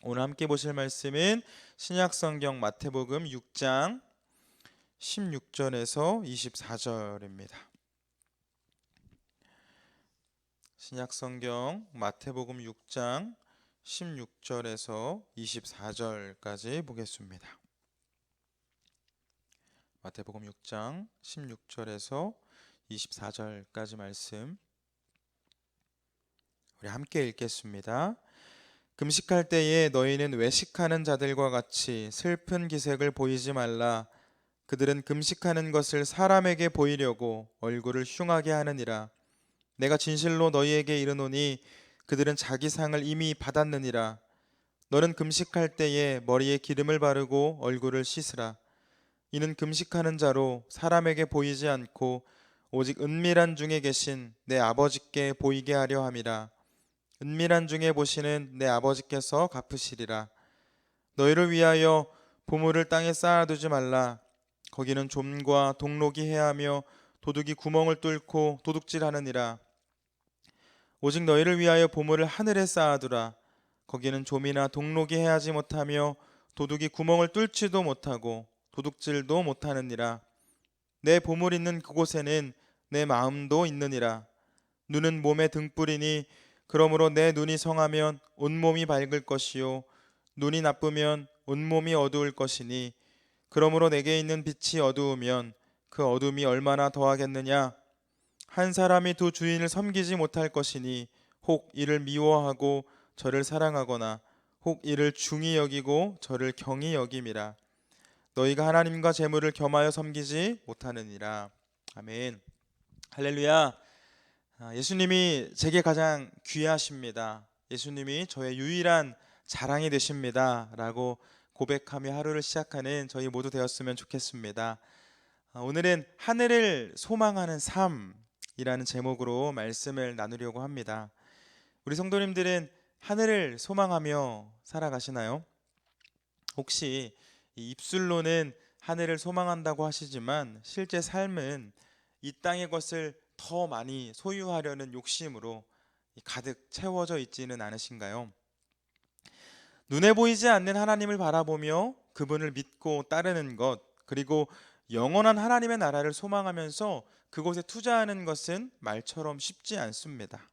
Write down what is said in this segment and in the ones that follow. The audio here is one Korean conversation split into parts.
오늘 함께 보실 말씀은 신약성경 마태복음 6장 16절에서 24절입니다. 신약성경 마태복음 6장 16절에서 24절까지 보겠습니다. 마태복음 6장 16절에서 24절까지 말씀 우리 함께 읽겠습니다. 금식할 때에 너희는 외식하는 자들과 같이 슬픈 기색을 보이지 말라. 그들은 금식하는 것을 사람에게 보이려고 얼굴을 흉하게 하느니라. 내가 진실로 너희에게 이르노니 그들은 자기 상을 이미 받았느니라. 너는 금식할 때에 머리에 기름을 바르고 얼굴을 씻으라. 이는 금식하는 자로 사람에게 보이지 않고 오직 은밀한 중에 계신 내 아버지께 보이게 하려 함이라. 은밀한 중에 보시는 내 아버지께서 갚으시리라. 너희를 위하여 보물을 땅에 쌓아두지 말라. 거기는 좀과 동록이 해하며 도둑이 구멍을 뚫고 도둑질하느니라. 오직 너희를 위하여 보물을 하늘에 쌓아두라. 거기는 좀이나 동록이 해하지 못하며 도둑이 구멍을 뚫지도 못하고 도둑질도 못하느니라. 내 보물 있는 그곳에는 내 마음도 있느니라. 눈은 몸의 등불이니 그러므로 내 눈이 성하면 온몸이 밝을 것이요 눈이 나쁘면 온몸이 어두울 것이니 그러므로 내게 있는 빛이 어두우면 그 어둠이 얼마나 더하겠느냐. 한 사람이 두 주인을 섬기지 못할 것이니 혹 이를 미워하고 저를 사랑하거나 혹 이를 중히 여기고 저를 경히 여김이라. 너희가 하나님과 재물을 겸하여 섬기지 못하느니라. 아멘. 할렐루야. 예수님이 제게 가장 귀하십니다. 예수님이 저의 유일한 자랑이 되십니다. 라고 고백하며 하루를 시작하는 저희 모두 되었으면 좋겠습니다. 오늘은 하늘을 소망하는 삶이라는 제목으로 말씀을 나누려고 합니다. 우리 성도님들은 하늘을 소망하며 살아가시나요? 혹시 이 입술로는 하늘을 소망한다고 하시지만 실제 삶은 이 땅의 것을 더 많이 소유하려는 욕심으로 가득 채워져 있지는 않으신가요? 눈에 보이지 않는 하나님을 바라보며 그분을 믿고 따르는 것, 그리고 영원한 하나님의 나라를 소망하면서 그곳에 투자하는 것은 말처럼 쉽지 않습니다.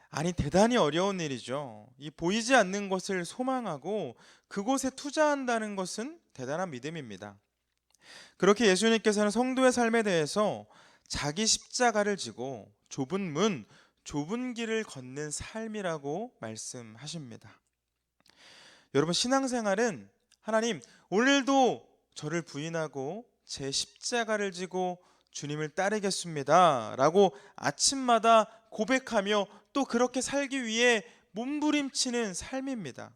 아니, 대단히 어려운 일이죠. 이 보이지 않는 것을 소망하고 그곳에 투자한다는 것은 대단한 믿음입니다. 그렇게 예수님께서는 성도의 삶에 대해서 자기 십자가를 지고 좁은 문, 좁은 길을 걷는 삶이라고 말씀하십니다. 여러분, 신앙생활은 하나님, 오늘도 저를 부인하고 제 십자가를 지고 주님을 따르겠습니다 라고 아침마다 고백하며 또 그렇게 살기 위해 몸부림치는 삶입니다.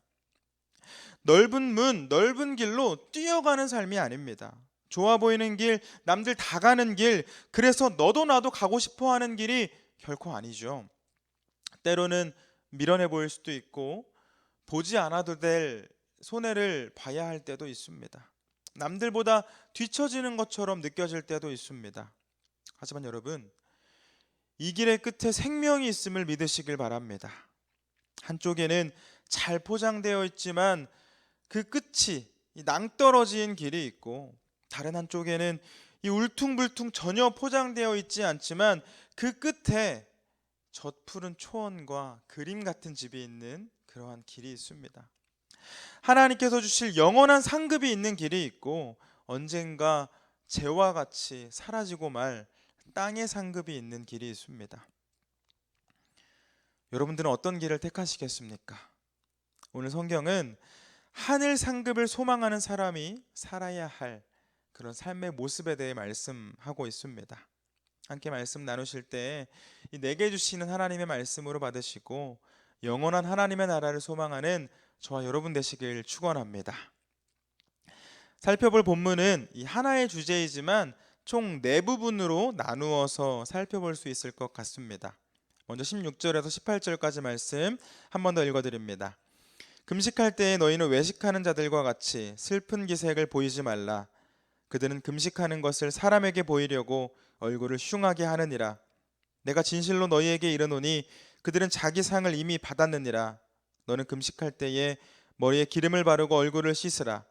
넓은 문, 넓은 길로 뛰어가는 삶이 아닙니다. 좋아 보이는 길, 남들 다 가는 길, 그래서 너도 나도 가고 싶어 하는 길이 결코 아니죠. 때로는 미련해 보일 수도 있고 보지 않아도 될 손해를 봐야 할 때도 있습니다. 남들보다 뒤처지는 것처럼 느껴질 때도 있습니다. 하지만 여러분, 이 길의 끝에 생명이 있음을 믿으시길 바랍니다. 한쪽에는 잘 포장되어 있지만 그 끝이 낭떠러진 길이 있고, 다른 한쪽에는 이 울퉁불퉁 전혀 포장되어 있지 않지만 그 끝에 젖푸른 초원과 그림 같은 집이 있는 그러한 길이 있습니다. 하나님께서 주실 영원한 상급이 있는 길이 있고, 언젠가 재와 같이 사라지고 말 땅의 상급이 있는 길이 있습니다. 여러분들은 어떤 길을 택하시겠습니까? 오늘 성경은 하늘 상급을 소망하는 사람이 살아야 할 그런 삶의 모습에 대해 말씀하고 있습니다. 함께 말씀 나누실 때 이 내게 주시는 하나님의 말씀으로 받으시고 영원한 하나님의 나라를 소망하는 저와 여러분 되시길 축원합니다. 살펴볼 본문은 이 하나의 주제이지만 총 네 부분으로 나누어서 살펴볼 수 있을 것 같습니다. 먼저 16절에서 18절까지 말씀 한 번 더 읽어드립니다. 금식할 때에 너희는 외식하는 자들과 같이 슬픈 기색을 보이지 말라. 그들은 금식하는 것을 사람에게 보이려고 얼굴을 흉하게 하느니라. 내가 진실로 너희에게 이르노니 그들은 자기 상을 이미 받았느니라. 너는 금식할 때에 머리에 기름을 바르고 얼굴을 씻으라.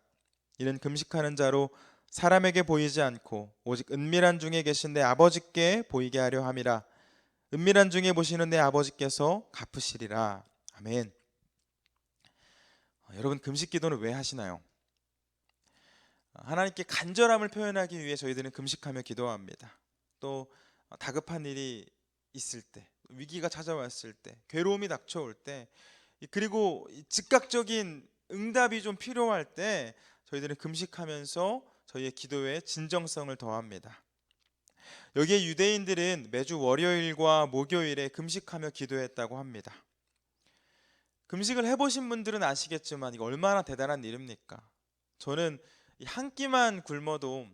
이는 금식하는 자로 사람에게 보이지 않고 오직 은밀한 중에 계신 내 아버지께 보이게 하려 함이라. 은밀한 중에 보시는 내 아버지께서 갚으시리라. 아멘. 여러분, 금식 기도는 왜 하시나요? 하나님께 간절함을 표현하기 위해 저희들은 금식하며 기도합니다. 또 다급한 일이 있을 때, 위기가 찾아왔을 때, 괴로움이 닥쳐올 때, 그리고 즉각적인 응답이 좀 필요할 때 저희들은 금식하면서 저희의 기도에 진정성을 더합니다. 여기에 유대인들은 매주 월요일과 목요일에 금식하며 기도했다고 합니다. 금식을 해보신 분들은 아시겠지만 이거 얼마나 대단한 일입니까? 저는 한 끼만 굶어도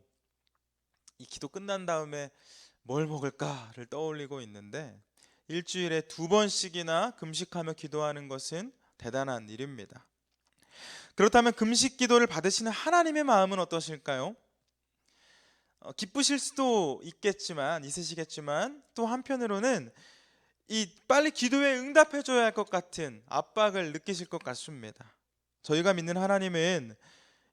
이 기도 끝난 다음에 뭘 먹을까를 떠올리고 있는데, 일주일에 2번씩이나 금식하며 기도하는 것은 대단한 일입니다. 그렇다면 금식 기도를 받으시는 하나님의 마음은 어떠실까요? 기쁘실 수도 있으시겠지만 또 한편으로는 이 빨리 기도에 응답해 줘야 할 것 같은 압박을 느끼실 것 같습니다. 저희가 믿는 하나님은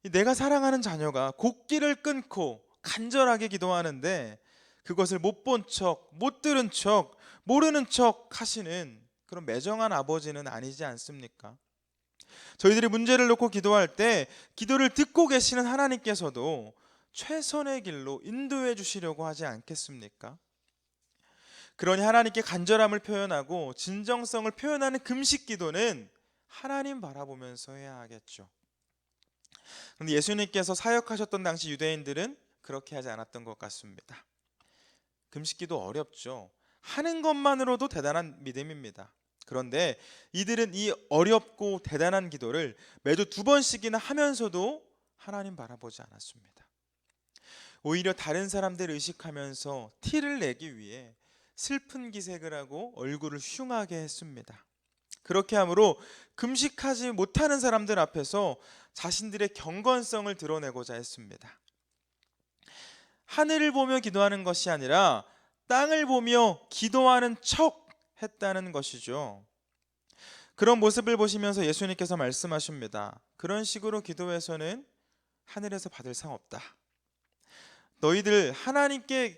내가 사랑하는 자녀가 곡기를 끊고 간절하게 기도하는데 그것을 못 본 척, 못 들은 척, 모르는 척 하시는 그런 매정한 아버지는 아니지 않습니까? 저희들이 문제를 놓고 기도할 때 기도를 듣고 계시는 하나님께서도 최선의 길로 인도해 주시려고 하지 않겠습니까? 그러니 하나님께 간절함을 표현하고 진정성을 표현하는 금식 기도는 하나님 바라보면서 해야 하겠죠. 그런데 예수님께서 사역하셨던 당시 유대인들은 그렇게 하지 않았던 것 같습니다. 금식 기도 어렵죠. 하는 것만으로도 대단한 믿음입니다. 그런데 이들은 이 어렵고 대단한 기도를 매주 2번씩이나 하면서도 하나님 바라보지 않았습니다. 오히려 다른 사람들을 의식하면서 티를 내기 위해 슬픈 기색을 하고 얼굴을 흉하게 했습니다. 그렇게 함으로 금식하지 못하는 사람들 앞에서 자신들의 경건성을 드러내고자 했습니다. 하늘을 보며 기도하는 것이 아니라 땅을 보며 기도하는 척 했다는 것이죠. 그런 모습을 보시면서 예수님께서 말씀하십니다. 그런 식으로 기도해서는 하늘에서 받을 상 없다. 너희들 하나님께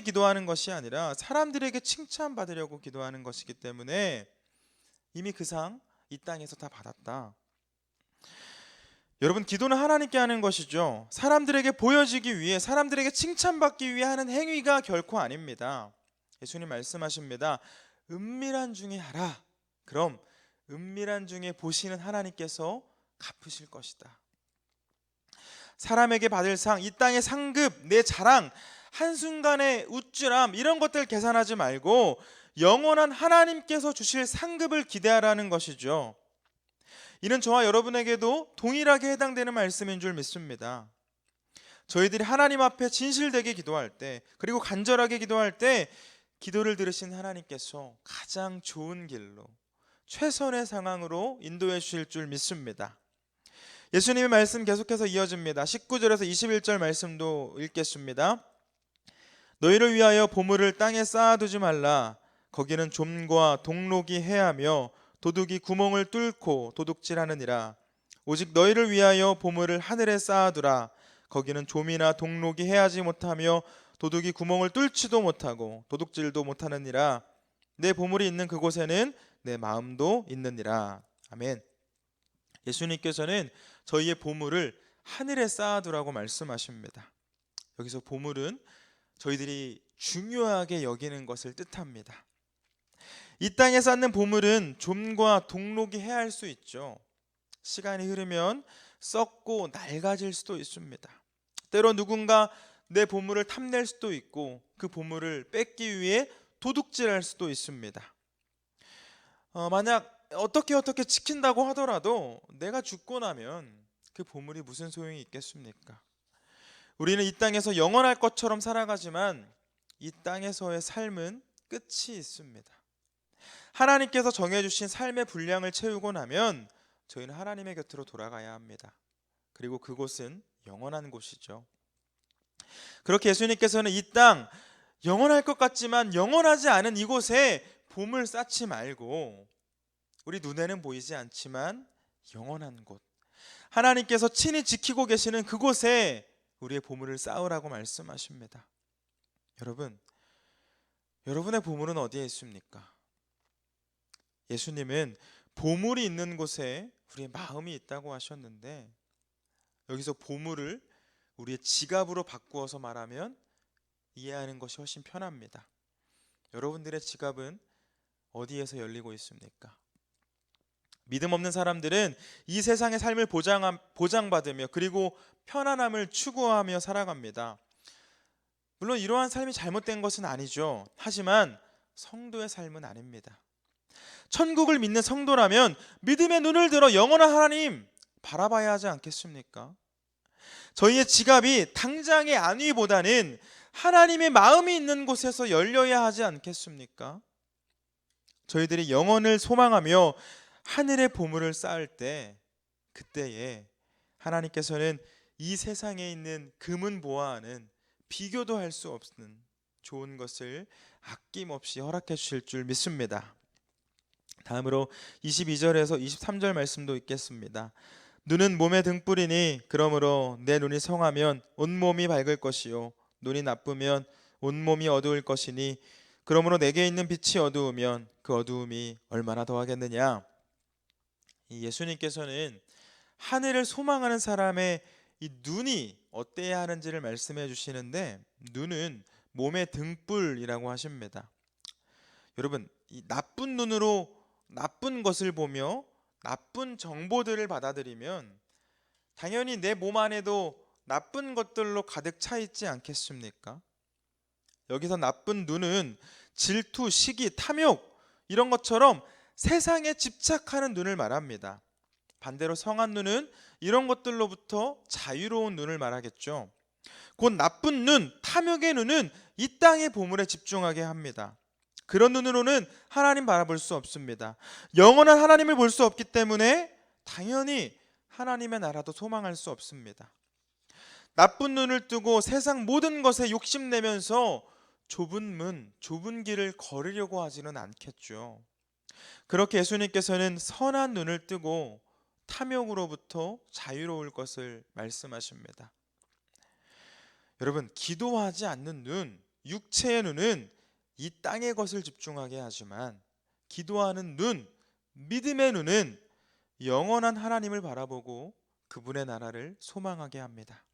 기도하는 것이 아니라 사람들에게 칭찬받으려고 기도하는 것이기 때문에 이미 그 상 이 땅에서 다 받았다. 여러분, 기도는 하나님께 하는 것이죠. 사람들에게 보여지기 위해, 사람들에게 칭찬받기 위해 하는 행위가 결코 아닙니다. 예수님 말씀하십니다. 은밀한 중에 하라. 그럼 은밀한 중에 보시는 하나님께서 갚으실 것이다. 사람에게 받을 상, 이 땅의 상급, 내 자랑, 한순간의 우쭐함, 이런 것들 계산하지 말고 영원한 하나님께서 주실 상급을 기대하라는 것이죠. 이는 저와 여러분에게도 동일하게 해당되는 말씀인 줄 믿습니다. 저희들이 하나님 앞에 진실되게 기도할 때, 그리고 간절하게 기도할 때 기도를 들으신 하나님께서 가장 좋은 길로, 최선의 상황으로 인도해 주실 줄 믿습니다. 예수님의 말씀 계속해서 이어집니다. 19절에서 21절 말씀도 읽겠습니다. 너희를 위하여 보물을 땅에 쌓아두지 말라. 거기는 좀과 동록이 해하며 도둑이 구멍을 뚫고 도둑질하느니라. 오직 너희를 위하여 보물을 하늘에 쌓아두라. 거기는 좀이나 동록이 해하지 못하며 도둑이 구멍을 뚫지도 못하고 도둑질도 못하느니라. 내 보물이 있는 그곳에는 내 마음도 있느니라. 아멘. 예수님께서는 저희의 보물을 하늘에 쌓아두라고 말씀하십니다. 여기서 보물은 저희들이 중요하게 여기는 것을 뜻합니다. 이 땅에 쌓는 보물은 좀과 동록이 해할 수 있죠. 시간이 흐르면 썩고 낡아질 수도 있습니다. 때로 누군가 내 보물을 탐낼 수도 있고 그 보물을 뺏기 위해 도둑질할 수도 있습니다. 만약 어떻게 지킨다고 하더라도 내가 죽고 나면 그 보물이 무슨 소용이 있겠습니까? 우리는 이 땅에서 영원할 것처럼 살아가지만 이 땅에서의 삶은 끝이 있습니다. 하나님께서 정해주신 삶의 분량을 채우고 나면 저희는 하나님의 곁으로 돌아가야 합니다. 그리고 그곳은 영원한 곳이죠. 그렇게 예수님께서는 이 땅 영원할 것 같지만 영원하지 않은 이곳에 보물 쌓지 말고 우리 눈에는 보이지 않지만 영원한 곳, 하나님께서 친히 지키고 계시는 그곳에 우리의 보물을 쌓으라고 말씀하십니다. 여러분, 여러분의 보물은 어디에 있습니까? 예수님은 보물이 있는 곳에 우리의 마음이 있다고 하셨는데, 여기서 보물을 우리의 지갑으로 바꾸어서 말하면 이해하는 것이 훨씬 편합니다. 여러분들의 지갑은 어디에서 열리고 있습니까? 믿음 없는 사람들은 이 세상의 삶을 보장받으며 그리고 편안함을 추구하며 살아갑니다. 물론 이러한 삶이 잘못된 것은 아니죠. 하지만 성도의 삶은 아닙니다. 천국을 믿는 성도라면 믿음의 눈을 들어 영원한 하나님 바라봐야 하지 않겠습니까? 저희의 지갑이 당장의 안위보다는 하나님의 마음이 있는 곳에서 열려야 하지 않겠습니까? 저희들이 영원을 소망하며 하늘의 보물을 쌓을 때, 그때에 하나님께서는 이 세상에 있는 금은 보아하는 비교도 할 수 없는 좋은 것을 아낌없이 허락해 주실 줄 믿습니다. 다음으로 22절에서 23절 말씀도 읽겠습니다. 눈은 몸의 등불이니 그러므로 내 눈이 성하면 온몸이 밝을 것이요 눈이 나쁘면 온몸이 어두울 것이니 그러므로 내게 있는 빛이 어두우면 그 어두움이 얼마나 더하겠느냐. 이 예수님께서는 하늘을 소망하는 사람의 이 눈이 어때야 하는지를 말씀해 주시는데, 눈은 몸의 등불이라고 하십니다. 여러분, 이 나쁜 눈으로 나쁜 것을 보며 나쁜 정보들을 받아들이면 당연히 내 몸 안에도 나쁜 것들로 가득 차 있지 않겠습니까? 여기서 나쁜 눈은 질투, 시기, 탐욕 이런 것처럼 세상에 집착하는 눈을 말합니다. 반대로 성한 눈은 이런 것들로부터 자유로운 눈을 말하겠죠. 곧 나쁜 눈, 탐욕의 눈은 이 땅의 보물에 집중하게 합니다. 그런 눈으로는 하나님 바라볼 수 없습니다. 영원한 하나님을 볼 수 없기 때문에 당연히 하나님의 나라도 소망할 수 없습니다. 나쁜 눈을 뜨고 세상 모든 것에 욕심내면서 좁은 문, 좁은 길을 걸으려고 하지는 않겠죠. 그렇게 예수님께서는 선한 눈을 뜨고 탐욕으로부터 자유로울 것을 말씀하십니다. 여러분, 기도하지 않는 눈, 육체의 눈은 이 땅의 것을 집중하게 하지만 기도하는 눈, 믿음의 눈은 영원한 하나님을 바라보고 그분의 나라를 소망하게 합니다.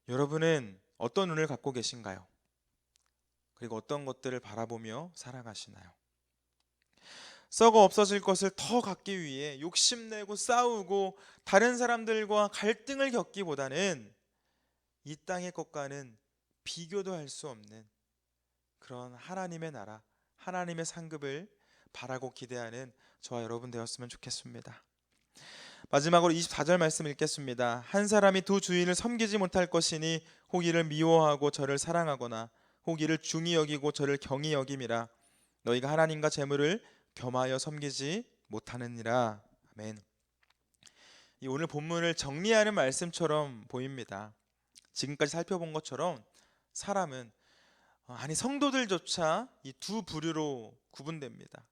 여러분은 어떤 눈을 갖고 계신가요? 그리고 어떤 것들을 바라보며 살아가시나요? 썩어 없어질 것을 더 갖기 위해 욕심내고 싸우고 다른 사람들과 갈등을 겪기보다는 이 땅의 것과는 비교도 할 수 없는 그런 하나님의 나라, 하나님의 상급을 바라고 기대하는 저와 여러분 되었으면 좋겠습니다. 마지막으로 24절 말씀 읽겠습니다. 한 사람이 두 주인을 섬기지 못할 것이니 혹 이를 미워하고 저를 사랑하거나 혹 이를 중히 여기고 저를 경히 여김이라. 너희가 하나님과 재물을 겸하여 섬기지 못하느니라. 아멘. 이 오늘 본문을 정리하는 말씀처럼 보입니다. 지금까지 살펴본 것처럼 사람은 성도들조차 이 두 부류로 구분됩니다.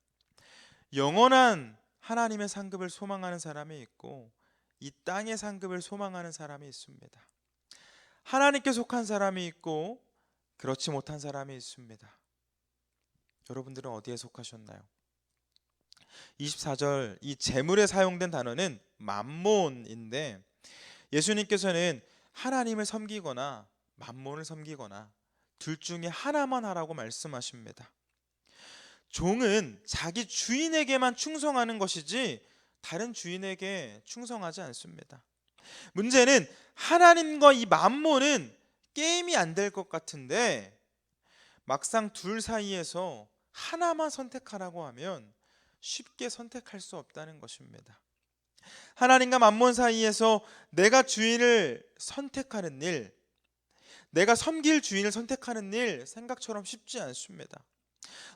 영원한 하나님의 상급을 소망하는 사람이 있고 이 땅의 상급을 소망하는 사람이 있습니다. 하나님께 속한 사람이 있고 그렇지 못한 사람이 있습니다. 여러분들은 어디에 속하셨나요? 24절 이 재물에 사용된 단어는 맘몬인데, 예수님께서는 하나님을 섬기거나 맘몬을 섬기거나 둘 중에 하나만 하라고 말씀하십니다. 종은 자기 주인에게만 충성하는 것이지 다른 주인에게 충성하지 않습니다. 문제는 하나님과 이 맘몬은 게임이 안 될 것 같은데 막상 둘 사이에서 하나만 선택하라고 하면 쉽게 선택할 수 없다는 것입니다. 하나님과 맘몬 사이에서 내가 주인을 선택하는 일, 내가 섬길 주인을 선택하는 일 생각처럼 쉽지 않습니다.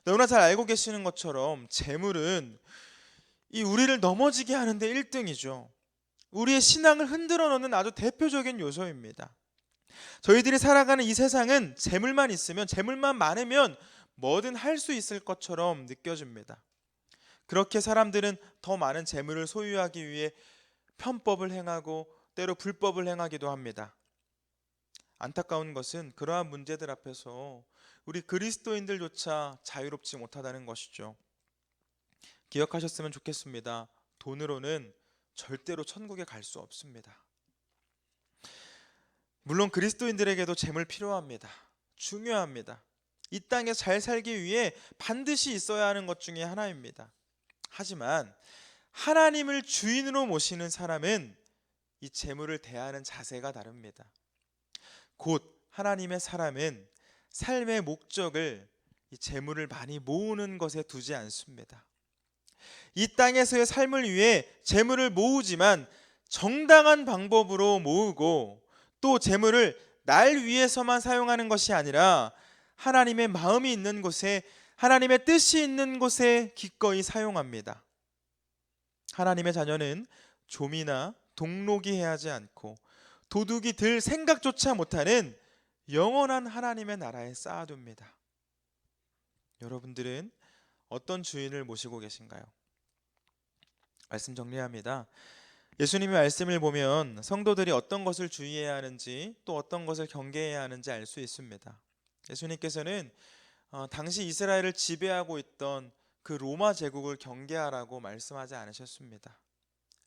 너무나 잘 알고 계시는 것처럼 재물은 이 우리를 넘어지게 하는데 1등이죠. 우리의 신앙을 흔들어 놓는 아주 대표적인 요소입니다. 저희들이 살아가는 이 세상은 재물만 있으면, 재물만 많으면 뭐든 할 수 있을 것처럼 느껴집니다. 그렇게 사람들은 더 많은 재물을 소유하기 위해 편법을 행하고 때로 불법을 행하기도 합니다. 안타까운 것은 그러한 문제들 앞에서 우리 그리스도인들조차 자유롭지 못하다는 것이죠. 기억하셨으면 좋겠습니다. 돈으로는 절대로 천국에 갈 수 없습니다. 물론 그리스도인들에게도 재물 필요합니다. 중요합니다. 이 땅에 잘 살기 위해 반드시 있어야 하는 것 중에 하나입니다. 하지만 하나님을 주인으로 모시는 사람은 이 재물을 대하는 자세가 다릅니다. 곧 하나님의 사람은 삶의 목적을 이 재물을 많이 모으는 것에 두지 않습니다. 이 땅에서의 삶을 위해 재물을 모으지만 정당한 방법으로 모으고 또 재물을 날 위해서만 사용하는 것이 아니라 하나님의 마음이 있는 곳에 하나님의 뜻이 있는 곳에 기꺼이 사용합니다. 하나님의 자녀는 좀이나 동록이 해하지 않고 도둑이 들 생각조차 못하는 영원한 하나님의 나라에 쌓아둡니다. 여러분들은 어떤 주인을 모시고 계신가요? 말씀 정리합니다. 예수님의 말씀을 보면 성도들이 어떤 것을 주의해야 하는지 또 어떤 것을 경계해야 하는지 알 수 있습니다. 예수님께서는 당시 이스라엘을 지배하고 있던 그 로마 제국을 경계하라고 말씀하지 않으셨습니다.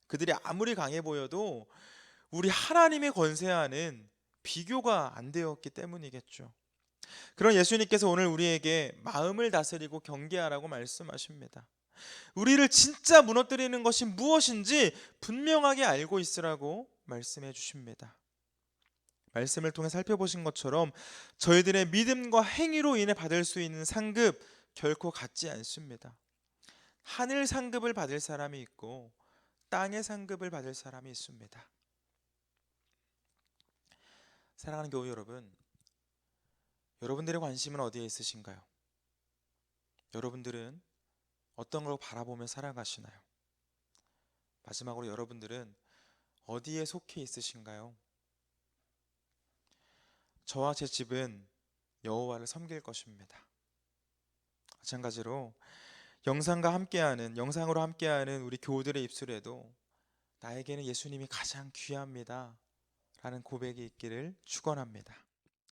그들이 아무리 강해 보여도 우리 하나님의 권세와는 비교가 안 되었기 때문이겠죠. 그런 예수님께서 오늘 우리에게 마음을 다스리고 경계하라고 말씀하십니다. 우리를 진짜 무너뜨리는 것이 무엇인지 분명하게 알고 있으라고 말씀해 주십니다. 말씀을 통해 살펴보신 것처럼 저희들의 믿음과 행위로 인해 받을 수 있는 상급 결코 같지 않습니다. 하늘 상급을 받을 사람이 있고 땅의 상급을 받을 사람이 있습니다. 사랑하는 교우 여러분, 여러분들의 관심은 어디에 있으신가요? 여러분들은 어떤 걸 바라보며 살아가시나요? 마지막으로 여러분들은 어디에 속해 있으신가요? 저와 제 집은 여호와를 섬길 것입니다. 마찬가지로 영상으로 함께하는 우리 교우들의 입술에도 나에게는 예수님이 가장 귀합니다 라는 고백이 있기를 축원합니다.